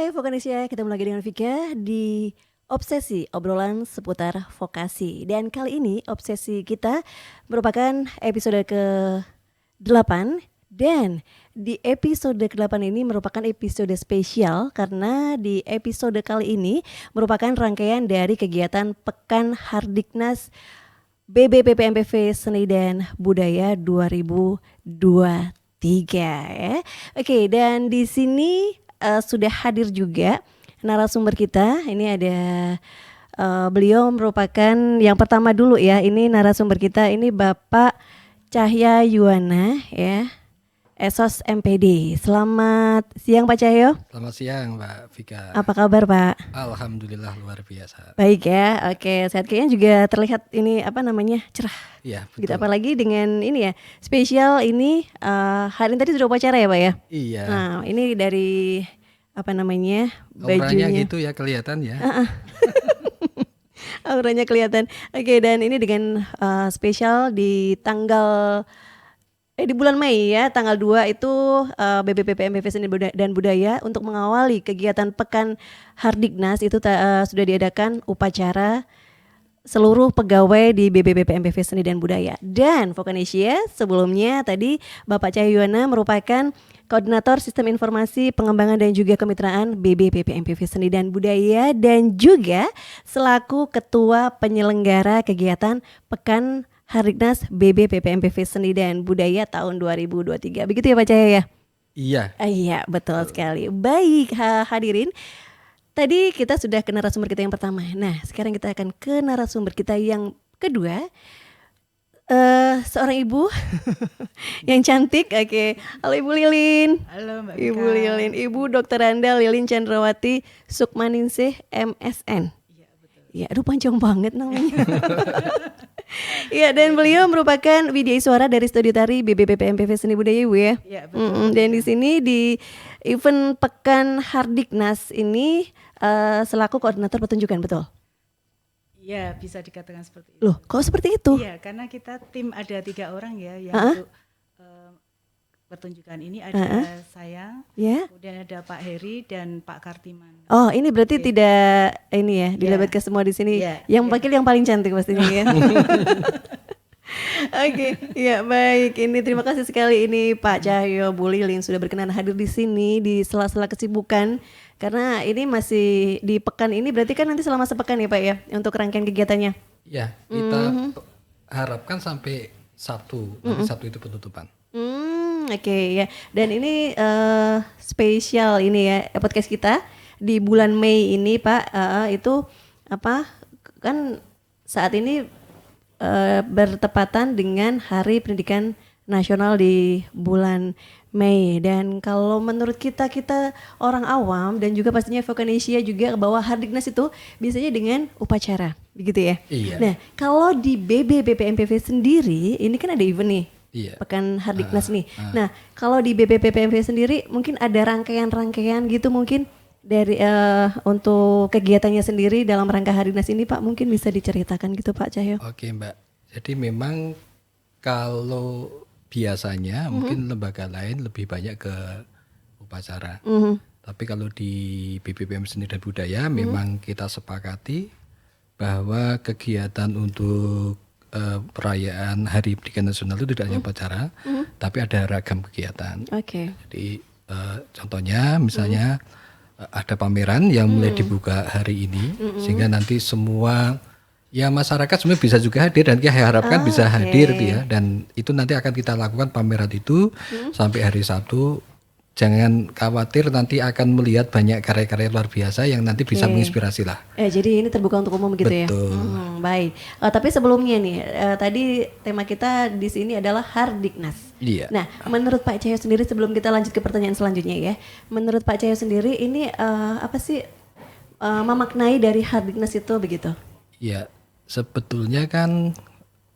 Hai Vokanisya, ketemu lagi dengan Vika di Obsesi, obrolan seputar vokasi. Dan kali ini obsesi kita merupakan episode ke-8. Dan di episode ke-8 ini merupakan episode spesial karena di episode kali ini merupakan rangkaian dari kegiatan Pekan Hardiknas BBPPMPV Seni dan Budaya 2023 ya. Oke, dan di sini sudah hadir juga narasumber kita. Ini ada beliau merupakan yang pertama dulu ya. Ini narasumber kita ini Bapak Cahya Yuwana ya. Esos MPD. Selamat siang Pak Cahyo. Selamat siang Mbak Vika. Apa kabar Pak? Alhamdulillah luar biasa. Baik ya, oke. Sehat kayaknya juga terlihat ini cerah. Iya betul. Gitu, apalagi dengan ini ya spesial ini hari ini tadi sudah upacara ya Pak ya? Iya. Nah ini dari bajunya. Auranya gitu ya kelihatan ya. Auranya kelihatan. Oke, dan ini dengan spesial di di bulan Mei ya, tanggal 2 itu BBPPMPV Seni dan Budaya untuk mengawali kegiatan Pekan Hardiknas itu sudah diadakan upacara seluruh pegawai di BBPPMPV Seni dan Budaya. Dan Vokanisya sebelumnya tadi Bapak Cahyo Yuwana merupakan Koordinator Sistem Informasi Pengembangan dan juga Kemitraan BBPPMPV Seni dan Budaya dan juga selaku Ketua Penyelenggara Kegiatan Pekan Hardiknas BBPPMPV Seni dan Budaya tahun 2023. Begitu ya Pak Cahyo ya? Iya. Iya, betul sekali. Baik hadirin. Tadi kita sudah ke narasumber kita yang pertama. Nah, sekarang kita akan ke narasumber kita yang kedua. Seorang ibu yang cantik. Oke. Halo Ibu Lilin. Halo Mbak Vika. Ibu Lilin, Ibu Dr. Anda Lilin Chandrawati Sukmaningsih MSN. Iya betul. Ya, aduh panjang banget namanya. Iya, dan beliau merupakan widya suara dari Studio Tari BBPPMPV Seni Budaya Ibu ya. Iya betul. Dan di sini di event Pekan Hardiknas ini selaku koordinator pertunjukan, betul? Iya, bisa dikatakan seperti itu. Loh, kok seperti itu? Iya, karena kita tim ada 3 orang ya yang untuk pertunjukan ini ada saya, Ya. kemudian ada Pak Heri dan Pak Kartiman. Oh, ini berarti tidak ini ya, dilebatkan semua di sini. Iya, Yang iya. panggil yang paling cantik pastinya ya. Oke, ya baik. Ini terima kasih sekali ini Pak Cahyo, Bu Lilin sudah berkenan hadir di sini di sela-sela kesibukan. Karena ini masih di pekan ini berarti kan nanti selama sepekan ya Pak ya untuk rangkaian kegiatannya. Ya, kita harapkan sampai Sabtu. Nanti Sabtu itu penutupan. Oke ya. Dan ini spesial ini ya podcast kita di bulan Mei ini Pak itu kan saat ini bertepatan dengan Hari Pendidikan Nasional di bulan Mei. Dan kalau menurut kita orang awam dan juga pastinya Vokanisya juga bahwa Hardiknas itu biasanya dengan upacara, begitu ya? Iya. Nah, kalau di BBPPMPV sendiri ini kan ada event nih. Iya. Pekan Hardiknas nih. Nah, kalau di BBPPMV sendiri mungkin ada rangkaian-rangkaian gitu mungkin dari untuk kegiatannya sendiri dalam rangka Hardiknas ini Pak, mungkin bisa diceritakan gitu Pak Cahyo. Oke Mbak. Jadi memang kalau biasanya mungkin lembaga lain lebih banyak ke upacara. Tapi kalau di BBPM Seni dan Budaya memang kita sepakati bahwa kegiatan untuk perayaan Hari Pendidikan Nasional itu tidak hanya upacara, tapi ada ragam kegiatan. Oke. Jadi contohnya misalnya ada pameran yang mulai dibuka hari ini, sehingga nanti semua ya masyarakat sebenarnya bisa juga hadir dan kita harapkan bisa hadir ya, dan itu nanti akan kita lakukan pameran itu sampai hari Sabtu. Jangan khawatir, nanti akan melihat banyak karya-karya luar biasa yang nanti bisa menginspirasi lah. Jadi ini terbuka untuk umum gitu ya. Betul. Baik. Tapi sebelumnya nih, tadi tema kita di sini adalah Hardiknas. Iya. Nah, menurut Pak Cahyo sendiri sebelum kita lanjut ke pertanyaan selanjutnya ya, menurut Pak Cahyo sendiri ini apa sih memaknai dari Hardiknas itu begitu? Ya, sebetulnya kan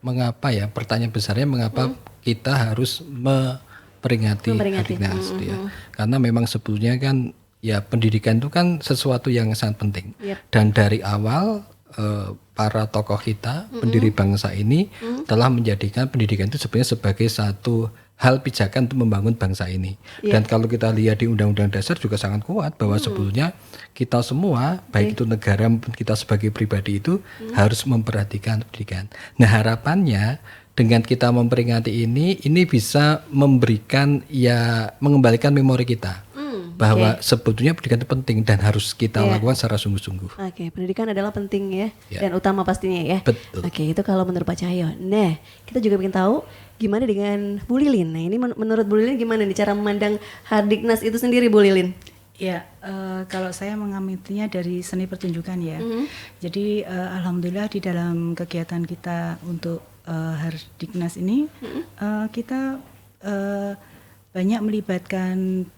mengapa ya, pertanyaan besarnya mengapa kita harus memperingati Hardiknas ya. Karena memang sebetulnya kan ya pendidikan itu kan sesuatu yang sangat penting. Dan dari awal para tokoh kita, pendiri bangsa ini telah menjadikan pendidikan itu sebenarnya sebagai satu hal pijakan untuk membangun bangsa ini. Dan kalau kita lihat di Undang-Undang Dasar juga sangat kuat bahwa sebetulnya kita semua, baik itu negara maupun kita sebagai pribadi itu harus memperhatikan pendidikan. Nah, harapannya dengan kita memperingati ini bisa memberikan mengembalikan memori kita bahwa sebetulnya pendidikan itu penting dan harus kita lakukan secara sungguh-sungguh. Oke, pendidikan adalah penting ya, dan utama pastinya ya. Betul. Oke, itu kalau menurut Pak Cahyo. Nah, kita juga ingin tahu gimana dengan Bu Lilin. Nah, ini menurut Bu Lilin gimana nih cara memandang Hardiknas itu sendiri, Bu Lilin? Ya, kalau saya mengamatinya dari seni pertunjukan ya. Jadi alhamdulillah di dalam kegiatan kita untuk Hardiknas ini kita banyak melibatkan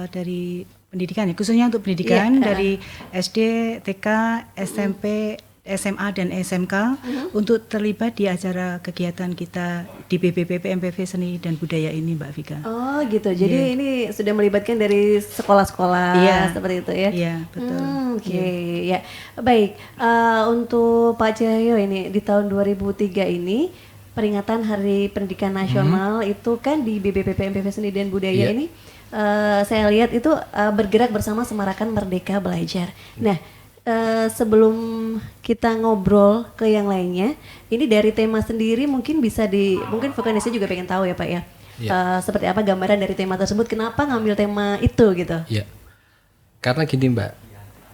dari pendidikan ya, khususnya untuk pendidikan dari SD, TK, SMP, SMA dan SMK untuk terlibat di acara kegiatan kita di BPPP MPV Seni dan Budaya ini, Mbak Vika. Oh gitu, jadi ini sudah melibatkan dari sekolah-sekolah seperti itu ya? Iya, betul. Oke, ya. Baik, untuk Pak Cahyo ini di tahun 2003 ini peringatan Hari Pendidikan Nasional itu kan di BPPP MPV Seni dan Budaya ini saya lihat itu bergerak bersama Semarakan Merdeka Belajar. Nah, sebelum kita ngobrol ke yang lainnya, ini dari tema sendiri mungkin mungkin vokalisnya juga pengen tahu ya Pak ya, seperti apa gambaran dari tema tersebut, kenapa ngambil tema itu gitu? Ya, karena gini Mbak,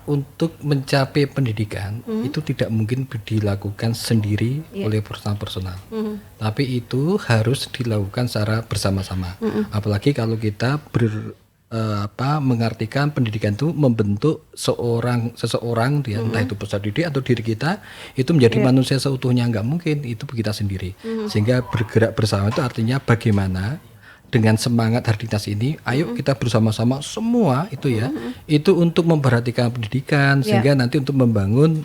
untuk mencapai pendidikan itu tidak mungkin dilakukan sendiri oleh personal, tapi itu harus dilakukan secara bersama-sama. Apalagi kalau kita mengartikan pendidikan itu membentuk seseorang dia, entah itu peserta didik atau diri kita itu menjadi manusia seutuhnya, nggak mungkin itu kita sendiri. Sehingga bergerak bersama itu artinya bagaimana dengan semangat Hardiknas ini, ayo kita bersama-sama semua itu itu untuk memperhatikan pendidikan sehingga nanti untuk membangun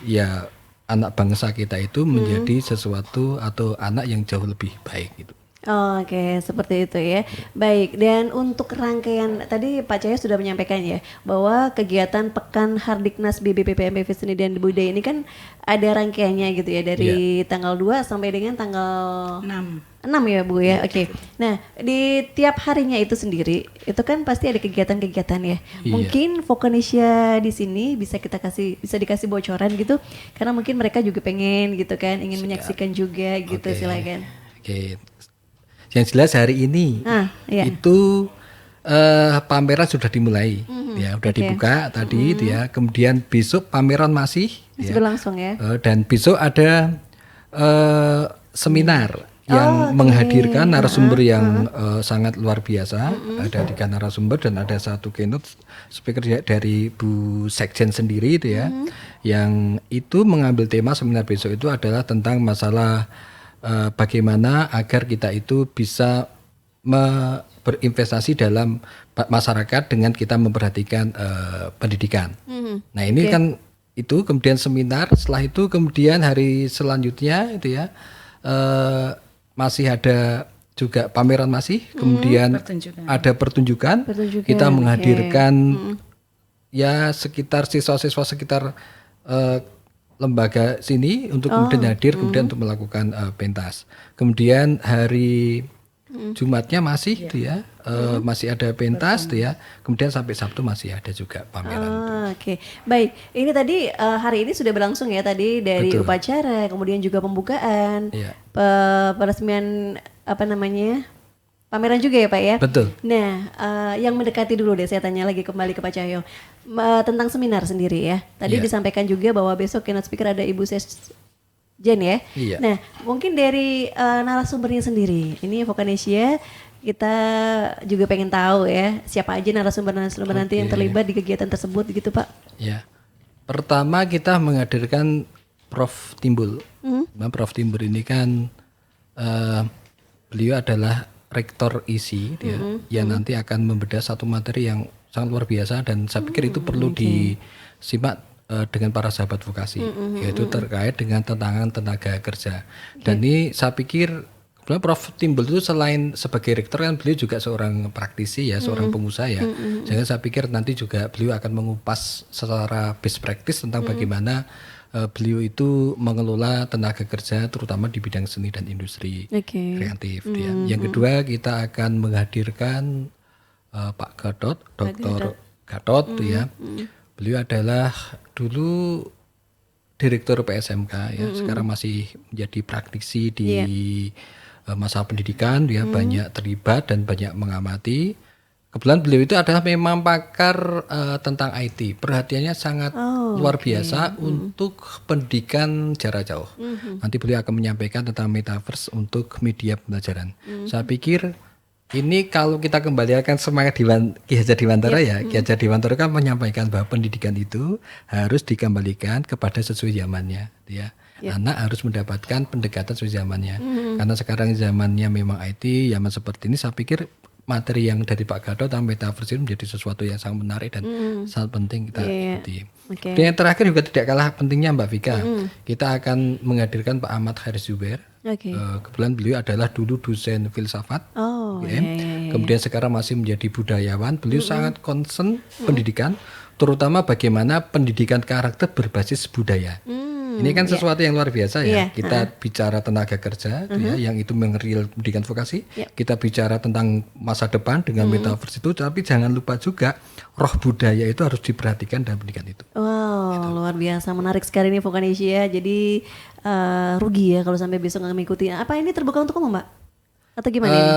anak bangsa kita itu menjadi sesuatu atau anak yang jauh lebih baik gitu. Oke, seperti itu ya. Baik, dan untuk rangkaian tadi Pak Cahyo sudah menyampaikan ya bahwa kegiatan Pekan Hardiknas BPPP MPV Seni dan Budaya ini kan ada rangkaiannya gitu ya dari tanggal 2 sampai dengan tanggal 6 ya Bu ya. Oke. Nah, di tiap harinya itu sendiri itu kan pasti ada kegiatan-kegiatan ya. Mungkin Vokanisya di sini bisa dikasih bocoran gitu karena mungkin mereka juga pengen gitu kan, ingin menyaksikan juga gitu. Silakan. Oke. Yang jelas hari ini itu pameran sudah dimulai, sudah dibuka tadi, kemudian besok pameran masih berlangsung ya. Dan besok ada seminar yang menghadirkan narasumber yang sangat luar biasa. Ada 3 narasumber dan ada 1 keynote speaker dari Bu Sekjen sendiri yang itu mengambil tema seminar besok itu adalah tentang masalah bagaimana agar kita itu bisa berinvestasi dalam masyarakat dengan kita memperhatikan pendidikan. Nah ini kan itu kemudian seminar, setelah itu kemudian hari selanjutnya itu masih ada juga pameran kemudian ada pertunjukan. Kita menghadirkan sekitar siswa-siswa sekitar lembaga sini untuk kemudian hadir kemudian untuk melakukan pentas. Kemudian hari Jumatnya masih masih ada pentas kemudian sampai Sabtu masih ada juga pameran. Oke. Baik, ini tadi hari ini sudah berlangsung ya tadi dari upacara, kemudian juga pembukaan, peresmian pameran juga ya Pak ya? Betul. Nah, yang mendekati dulu deh saya tanya lagi kembali ke Pak Cahyo tentang seminar sendiri ya. Tadi disampaikan juga bahwa besok keynote speaker ada Ibu Sekjen ya. Nah, mungkin dari narasumbernya sendiri, ini Vokanisya kita juga pengen tahu ya siapa aja narasumber nanti yang terlibat di kegiatan tersebut gitu Pak. Ya, pertama kita menghadirkan Prof. Timbul. Prof. Timbul ini kan beliau adalah rektor ISI yang nanti akan membedah satu materi yang sangat luar biasa dan saya pikir itu perlu disimak dengan para sahabat vokasi, yaitu terkait dengan tantangan tenaga kerja. Dan ini saya pikir Prof. Timbul itu selain sebagai rektor kan beliau juga seorang praktisi seorang pengusaha Jadi saya pikir nanti juga beliau akan mengupas secara best practice tentang bagaimana beliau itu mengelola tenaga kerja terutama di bidang seni dan industri Oke. kreatif. Dia. Yang kedua kita akan menghadirkan Pak Gatot, Dr. Gatot ya. Beliau adalah dulu direktur PSMK ya, sekarang masih menjadi praktisi di masa pendidikan, dia banyak terlibat dan banyak mengamati. Kebetulan beliau itu adalah memang pakar tentang IT. Perhatiannya sangat luar biasa untuk pendidikan jarak jauh. Nanti beliau akan menyampaikan tentang metaverse untuk media pembelajaran. Saya pikir ini kalau kita kembalikan semangat Ki Hajar Dewantara ya, Ki Hajar Dewantara kan menyampaikan bahwa pendidikan itu harus dikembalikan kepada sesuai zamannya, ya. Anak harus mendapatkan pendekatan sesuai zamannya. Karena sekarang zamannya memang IT, zaman seperti ini saya pikir materi yang dari Pak Gatot tentang metaverse itu menjadi sesuatu yang sangat menarik dan sangat penting kita ikuti. Dan yang terakhir juga tidak kalah pentingnya Mbak Vika, kita akan menghadirkan Pak Ahmad Haris Zubair. Kebetulan beliau adalah dulu dosen filsafat, kemudian sekarang masih menjadi budayawan. Beliau sangat concern pendidikan, terutama bagaimana pendidikan karakter berbasis budaya. Ini kan sesuatu yang luar biasa ya. Kita bicara tenaga kerja ya, yang itu mengeril pendidikan vokasi. Kita bicara tentang masa depan dengan metaverse itu, tapi jangan lupa juga roh budaya itu harus diperhatikan dalam pendidikan itu. Wow, gitu. Luar biasa, menarik sekali nih Vokanesia. Jadi rugi ya kalau sampai besok nggak mengikuti. Apa ini terbuka untuk umum, Mbak? Atau gimana ini?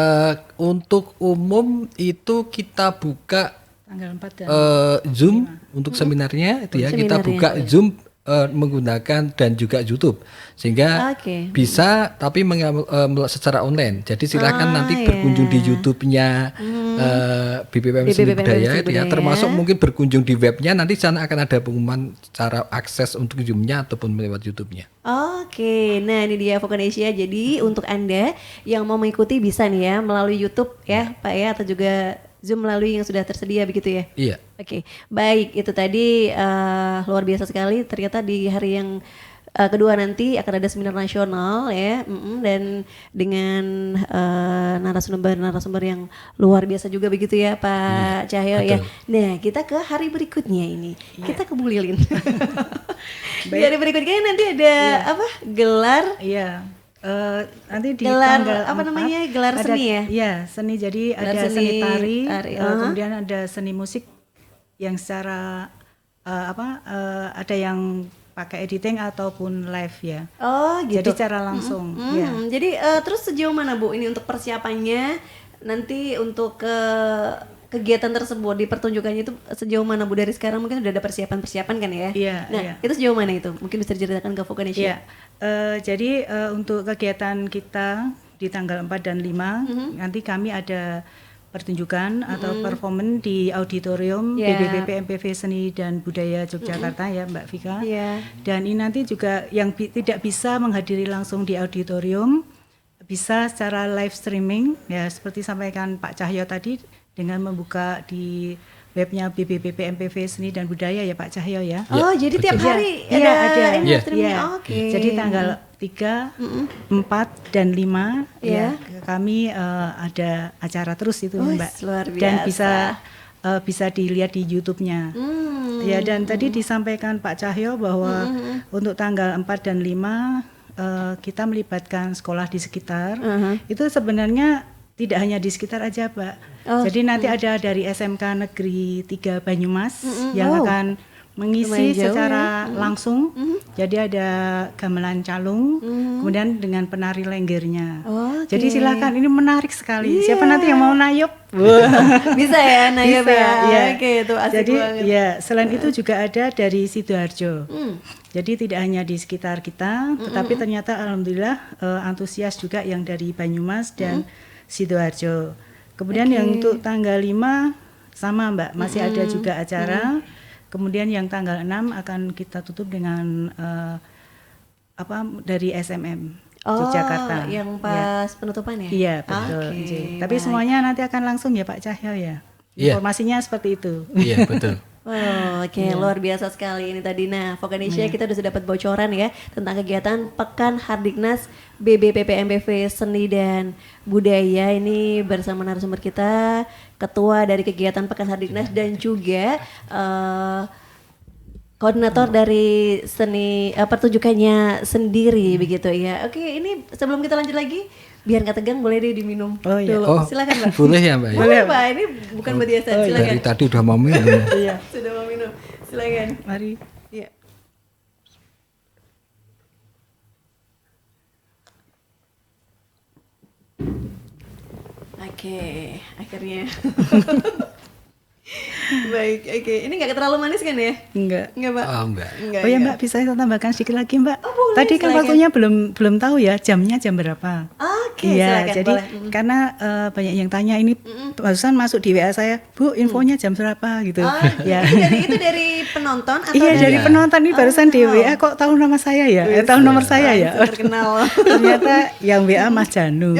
Untuk umum itu kita buka tanggal 4 dan Zoom untuk seminarnya itu ya. Kita buka Zoom menggunakan dan juga YouTube sehingga bisa tapi secara online. Jadi silakan nanti berkunjung di YouTube-nya BPPM Seni Budaya itu ya, termasuk mungkin berkunjung di webnya, nanti sana akan ada pengumuman cara akses untuk Zoom-nya ataupun lewat YouTube-nya. Nah ini dia Vokanesia. Jadi untuk Anda yang mau mengikuti bisa nih ya melalui YouTube ya Pak ya, atau juga Zoom melalui yang sudah tersedia begitu ya? Iya. Oke, baik, itu tadi luar biasa sekali. Ternyata di hari yang kedua nanti akan ada seminar nasional ya, dan dengan narasumber yang luar biasa juga begitu ya Pak Cahyo ya. Nah kita ke hari berikutnya ini, kita ke Bu Lilin. Di hari berikutnya nanti ada apa? Gelar? Nanti di gelar tanggal apa 4, namanya, gelar ada, seni ya? Iya, seni. Jadi gelar ada seni tari, kemudian ada seni musik yang secara ada yang pakai editing ataupun live ya. Gitu. Jadi secara langsung. Jadi terus sejauh mana Bu ini untuk persiapannya nanti untuk kegiatan tersebut di pertunjukannya itu sejauh mana Bu? Dari sekarang mungkin sudah ada persiapan kan ya? Itu sejauh mana itu? Mungkin bisa diceritakan ke Vokanesia. Jadi untuk kegiatan kita di tanggal 4 dan 5 nanti kami ada pertunjukan atau performance di auditorium BBPP MPV Seni dan Budaya Yogyakarta ya Mbak Vika. Dan ini nanti juga yang tidak bisa menghadiri langsung di auditorium bisa secara live streaming ya, seperti sampaikan Pak Cahyo tadi, dengan membuka di webnya BBPP MPV Seni dan Budaya ya Pak Cahyo ya. Jadi tiap hari ada streaming. Jadi tanggal 3, 4 dan 5 ya kami ada acara terus itu Mbak. Luar biasa. Dan bisa dilihat di YouTube-nya. Ya, dan tadi disampaikan Pak Cahyo bahwa untuk tanggal 4 dan 5 kita melibatkan sekolah di sekitar. Itu sebenarnya tidak hanya di sekitar aja Pak. Jadi nanti ada dari SMK Negeri 3 Banyumas yang akan mengisi secara langsung. Jadi ada gamelan calung, kemudian dengan penari lenggernya. Jadi silakan, ini menarik sekali. Siapa nanti yang mau nayup? Bisa ya nayup ya. Itu asik jadi banget. Selain itu juga ada dari Sidoarjo. Jadi tidak hanya di sekitar kita, tetapi ternyata alhamdulillah antusias juga yang dari Banyumas dan Sidoarjo. Kemudian yang untuk tanggal 5 sama Mbak, masih ada juga acara. Kemudian yang tanggal 6 akan kita tutup dengan dari SMM Yogyakarta. Yang pas penutupan ya? Iya, betul. Tapi semuanya nanti akan langsung ya Pak Cahyo ya. Informasinya seperti itu. Iya, betul. Luar biasa sekali ini tadi. Nah, Vokanesia kita sudah dapat bocoran ya tentang kegiatan Pekan Hardiknas BBPP MPV Seni dan Budaya ini bersama narasumber kita, ketua dari kegiatan Pekan Hardiknas dan juga koordinator dari seni pertunjukannya sendiri begitu ya. Oke, ini sebelum kita lanjut lagi, biar nggak tegang boleh deh diminum dulu. Oh, silakan Mbak. boleh ya Mbak? Boleh Mbak, ini bukan buat biasa. Silakan. Dari tadi udah mau minum. Iya. Sudah mau minum. Silakan. Mari. Iya. Oke, akhirnya. Baik, oke. Ini nggak terlalu manis kan ya? Enggak. Enggak, Mbak? Oh enggak. Enggak, Oh ya enggak. Mbak, bisa saya tambahkan sedikit lagi Mbak. Oh, boleh, Tadi kan silakan. waktunya belum tahu ya jamnya jam berapa. Oke, Iya, silakan, jadi boleh. karena banyak yang tanya ini barusan masuk di WA saya, Bu, infonya jam berapa gitu. Oh, Ya. itu dari penonton atau Iya, dari Iya. penonton ini barusan di Oh. WA kok tahu nama saya ya? Tahu nomor saya ya? Langsung terkenal. Ternyata yang WA Mas Janu.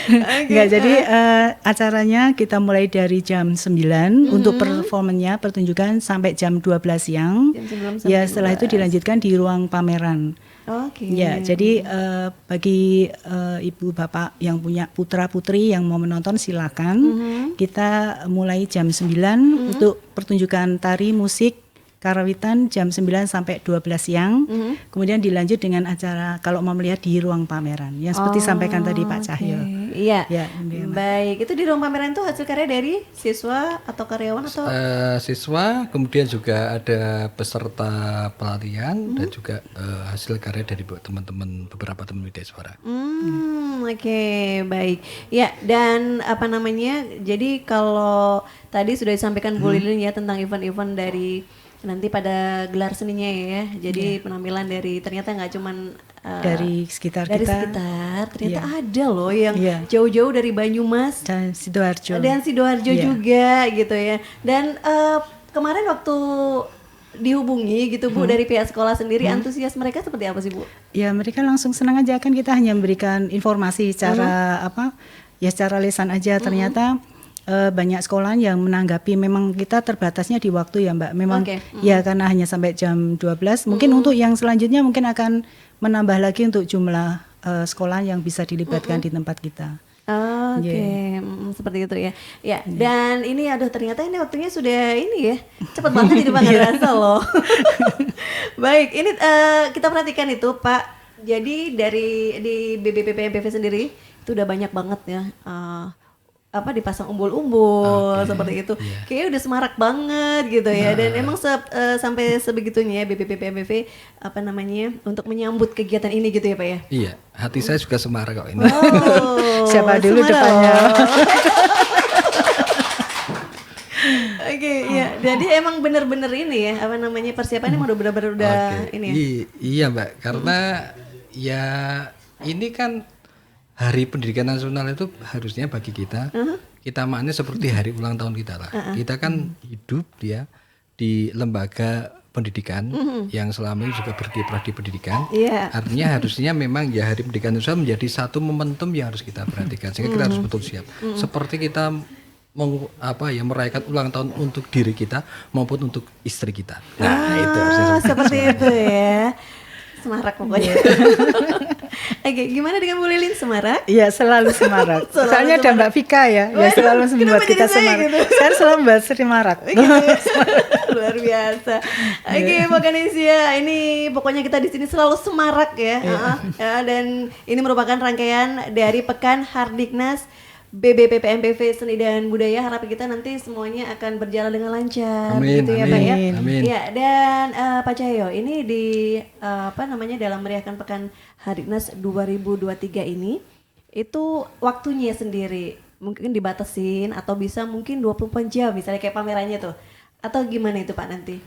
Enggak, jadi acaranya kita mulai dari jam 9 untuk performanya, pertunjukan sampai jam 12 siang. Jam 9 sampai Ya, setelah itu dilanjutkan di ruang pameran. Oke. Ya, jadi bagi ibu bapak yang punya putra putri yang mau menonton silakan. Kita mulai jam 9 untuk pertunjukan tari musik karawitan jam 9 sampai 12 siang. Kemudian dilanjut dengan acara kalau mau melihat di ruang pameran yang seperti sampaikan tadi Pak Cahyo. Iya. Ya, ini, Mbak. Baik, itu di ruang pameran itu hasil karya dari siswa atau karyawan atau Siswa, kemudian juga ada peserta pelatihan dan juga hasil karya dari teman-teman beberapa teman media suara. Oke, baik. Ya, dan apa namanya? Jadi kalau tadi sudah disampaikan Bu Lilin ya tentang event-event dari nanti pada gelar seninya ya. Jadi penampilan dari ternyata nggak cuman Dari sekitar dari kita sekitar, ternyata ada loh yang Iya. jauh-jauh dari Banyumas dan Sidoarjo. dan Sidoarjo Iya. juga gitu ya. Dan kemarin waktu dihubungi gitu Bu dari pihak sekolah sendiri, antusias mereka seperti apa sih Bu? Ya, mereka langsung senang aja, kan kita hanya memberikan informasi secara ya secara lisan aja. Ternyata banyak sekolah yang menanggapi, memang kita terbatasnya di waktu ya Mbak. Memang Oke. ya karena hanya sampai jam 12. Mungkin untuk yang selanjutnya mungkin akan menambah lagi untuk jumlah sekolah yang bisa dilibatkan di tempat kita. Oke, seperti itu ya. Ya, dan ini aduh ternyata ini waktunya sudah ini ya. Cepat banget jadi banget rasa loh. Baik, ini kita perhatikan itu Pak. Jadi dari di BBPPMPV sendiri itu udah banyak banget ya. Dipasang umbul-umbul seperti itu. Kayaknya udah semarak banget gitu ya. Dan emang sampai sebegitunya ya BBPPMPV apa namanya untuk menyambut kegiatan ini gitu ya Pak ya. Iya, hati saya juga semarak kok ini. Oh, Siapa dulu semarak depannya? loh. Oke, ya. Jadi emang bener-bener ini ya, apa namanya persiapannya udah bener-bener udah Oke. ini ya. Iya Mbak, karena ya ini kan Hari Pendidikan Nasional itu harusnya bagi kita, kita maknanya seperti hari ulang tahun kita lah. Kita kan hidup ya di lembaga pendidikan yang selama ini juga berkiprah di pendidikan. Iya. Artinya harusnya memang ya Hari Pendidikan Nasional menjadi satu momentum yang harus kita perhatikan. Sehingga kita harus betul siap. Seperti kita merayakan ulang tahun untuk diri kita maupun untuk istri kita. Nah, itu harusnya Seperti itu ya. Semarak pokoknya. Oke, gimana dengan Bu Lilin, semarak? Iya, selalu semarak. Selalu Soalnya ada Mbak Vika ya, ya selalu kenapa membuat jadi kita saya semarak. gitu? Saya selalu membuat semarak. Gitu ya. Luar biasa. Oke, Mbak Kanesia, ini pokoknya kita di sini selalu semarak ya. Dan ini merupakan rangkaian dari Pekan Hardiknas BBPPMPV Seni dan Budaya. Harapan kita nanti semuanya akan berjalan dengan lancar. Amin, gitu ya amin, Pak ya. amin. Ya, dan Pak Cahyo, ini di dalam meriahkan Pekan Hardiknas 2023 ini itu waktunya sendiri mungkin dibatasin atau bisa mungkin 24 jam misalnya kayak pamerannya tuh. Atau gimana itu Pak nanti?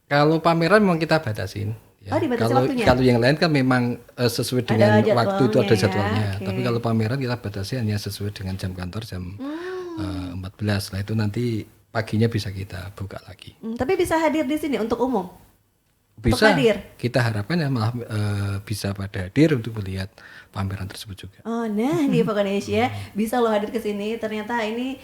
Kalau pameran memang kita batasin. Ya. Oh, dibatasi waktunya? Kalau yang lain kan memang sesuai dengan Ada waktu itu ada jadwalnya ya, jadwalnya. oke. Tapi kalau pameran kita batasi hanya sesuai dengan jam kantor jam 14. Nah itu nanti paginya bisa kita buka lagi. Tapi bisa hadir di sini untuk umum? Bisa. hadir? Kita harapkan ya malah bisa pada hadir untuk melihat pameran tersebut juga. Oh, nah di Indonesia bisa lo hadir ke sini. Ternyata ini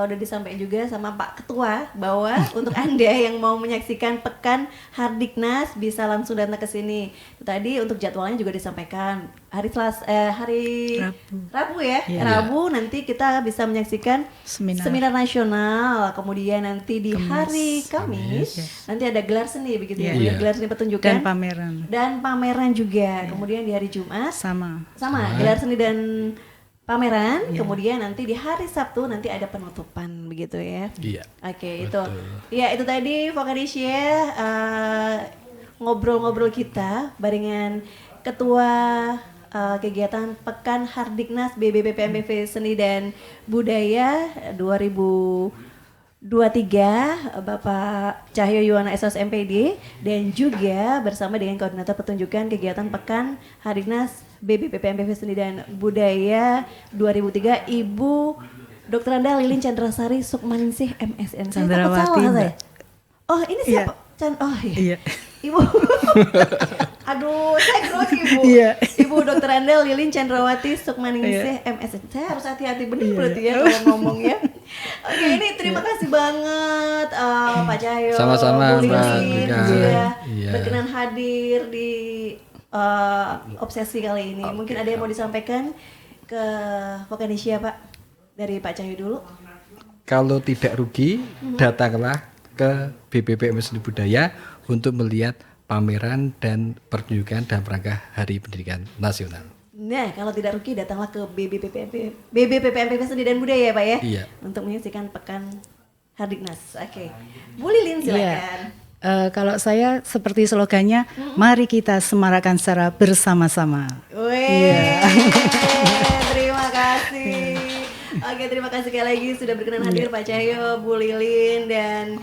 udah disampaikan juga sama Pak Ketua bahwa untuk Anda yang mau menyaksikan Pekan Hardiknas bisa langsung datang ke sini. Tadi untuk jadwalnya juga disampaikan hari Rabu ya. Iya. Rabu nanti kita bisa menyaksikan seminar nasional. Kemudian nanti di hari Kamis nanti ada gelar seni begitu ya. Iya. Gelar seni pertunjukan dan pameran juga. Kemudian di hari Jumat sama gelar seni dan pameran. Kemudian nanti di hari Sabtu nanti ada penutupan begitu ya. Iya. Oke, itu. Ya, itu tadi Vokanisya ngobrol-ngobrol kita barengan Ketua kegiatan Pekan Hardiknas BBPPMBV Seni dan Budaya 2023 Bapak Cahyo Yuwana SOS MPD dan juga bersama dengan Koordinator Pertunjukan Kegiatan Pekan Hardiknas BBPPMBV Seni dan Budaya 2003 Ibu Dr. Anda Lilin Chandrasari Sukmaningsih MSN. Saya takut salah saya. Oh, ini siapa? Oh iya. Ibu. Aduh, saya grogi Bu. Ibu Dr. Anda Lilin Chandrawati Sukmaningsih MSN. Saya harus hati-hati benar berarti ya kalau ngomong ya. Oke, ini terima kasih banget Pak Cahyo. Sama-sama Bu Mbak Lilin Rika. sudah Iya. berkenan hadir di obsesi kali ini. Mungkin ada yang mau disampaikan ke Vokanisya Pak dari Pak Cahyo dulu. Kalau tidak rugi, datanglah ke BPPM Seni Budaya untuk melihat pameran dan pertunjukan dalam rangka Hari Pendidikan Nasional. Nah, kalau tidak rugi datanglah ke BBPPMBV Seni dan Budaya Pak ya. Iya. Untuk menyaksikan Pekan Hardiknas. Oke. Bu Lilin silakan. Kalau saya seperti slogannya, mari kita semarakkan secara bersama-sama. Wih, terima kasih. Oke, terima kasih sekali lagi sudah berkenan hadir Pak Cahyo, Bu Lilin dan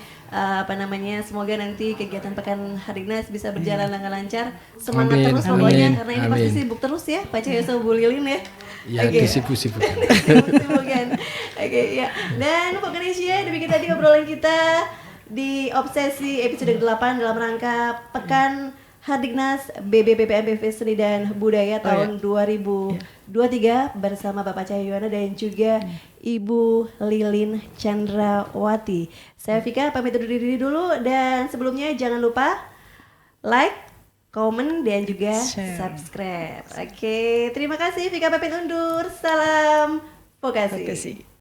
semoga nanti kegiatan Pekan Hardiknas bisa berjalan dengan lancar. Semangat Amin, terus pokoknya amin, karena ini pasti sibuk terus ya Pak Cahyo sama Bu Lilin ya. Ya, Oke. disibuk-sibuk. Sibuk-sibukan. Oke, ya. Dan Vokanisya, demikian tadi obrolan kita di Obsesi episode 8 dalam rangka Pekan Hardiknas BBPPMBV Seni dan Budaya tahun 2023 bersama Bapak Cahyo Yuwana dan juga Ibu Lilin Chandrawati. Saya Vika pamit undur diri dulu dan sebelumnya jangan lupa like, komen dan juga subscribe. Oke, terima kasih Vika pamit undur. Salam Vokasi.